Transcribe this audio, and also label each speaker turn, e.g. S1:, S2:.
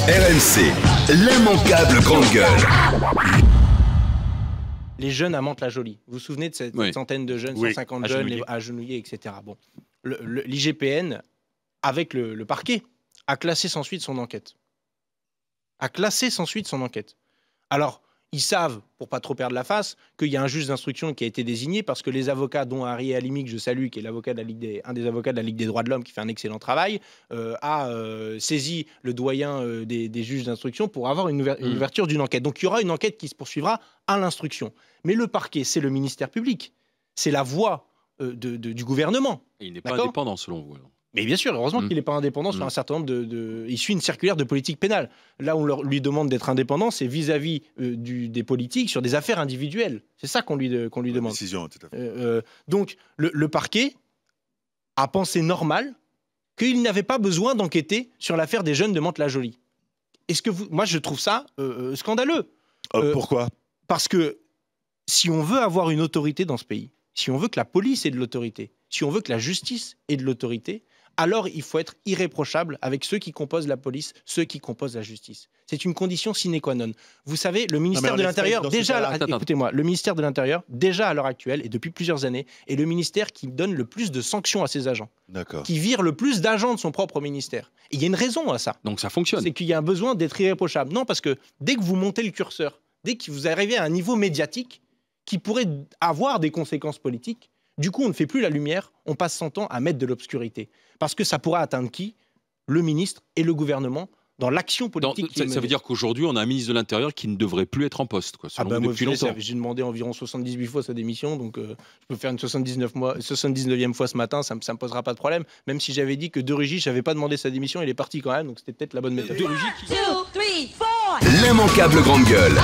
S1: RMC, l'immanquable grande gueule.
S2: Les jeunes à Mantes-la-Jolie. Vous vous souvenez de cette centaine de jeunes, 150 jeunes agenouillés, etc. Bon, l'IGPN, avec le parquet, a classé sans suite son enquête. Alors, ils savent, pour pas trop perdre la face, qu'il y a un juge d'instruction qui a été désigné parce que les avocats, dont Harry Halimi, que je salue, qui est un des avocats de la Ligue des droits de l'homme, qui fait un excellent travail, a saisi le doyen des juges d'instruction pour avoir une ouverture d'une enquête. Donc il y aura une enquête qui se poursuivra à l'instruction. Mais le parquet, c'est le ministère public. C'est la voix du gouvernement.
S3: Et il n'est pas indépendant, selon vous, alors.
S2: Mais bien sûr, heureusement qu'il n'est pas indépendant sur un certain nombre Il suit une circulaire de politique pénale. Là où on lui demande d'être indépendant, c'est vis-à-vis des politiques sur des affaires individuelles. C'est ça qu'on lui demande.
S4: Décision, tout à fait.
S2: Donc, le parquet a pensé normal qu'il n'avait pas besoin d'enquêter sur l'affaire des jeunes de Mantes-la-Jolie. Moi, je trouve ça scandaleux.
S4: Pourquoi ?
S2: Parce que si on veut avoir une autorité dans ce pays, si on veut que la police ait de l'autorité, si on veut que la justice ait de l'autorité, alors il faut être irréprochable avec ceux qui composent la police, ceux qui composent la justice. C'est une condition sine qua non. Vous savez, le ministère de l'Intérieur, écoutez-moi, le ministère de l'Intérieur, déjà à l'heure actuelle et depuis plusieurs années, est le ministère qui donne le plus de sanctions à ses agents, qui vire le plus d'agents de son propre ministère. Et il y a une raison à ça.
S3: Donc ça fonctionne.
S2: C'est qu'il y a un besoin d'être irréprochable. Non, parce que dès que vous montez le curseur, dès que vous arrivez à un niveau médiatique qui pourrait avoir des conséquences politiques, du coup, on ne fait plus la lumière, on passe son temps à mettre de l'obscurité. Parce que ça pourra atteindre qui ? Le ministre et le gouvernement dans l'action politique.
S3: Ça veut dire qu'aujourd'hui, on a un ministre de l'Intérieur qui ne devrait plus être en poste, quoi, selon vous, depuis longtemps.
S2: J'ai demandé environ 78 fois sa démission, donc je peux faire une 79e fois ce matin, ça ne me posera pas de problème. Même si j'avais dit que De Rugy, je n'avais pas demandé sa démission, il est parti quand même, donc c'était peut-être la bonne méthode.
S1: L'immanquable grande gueule.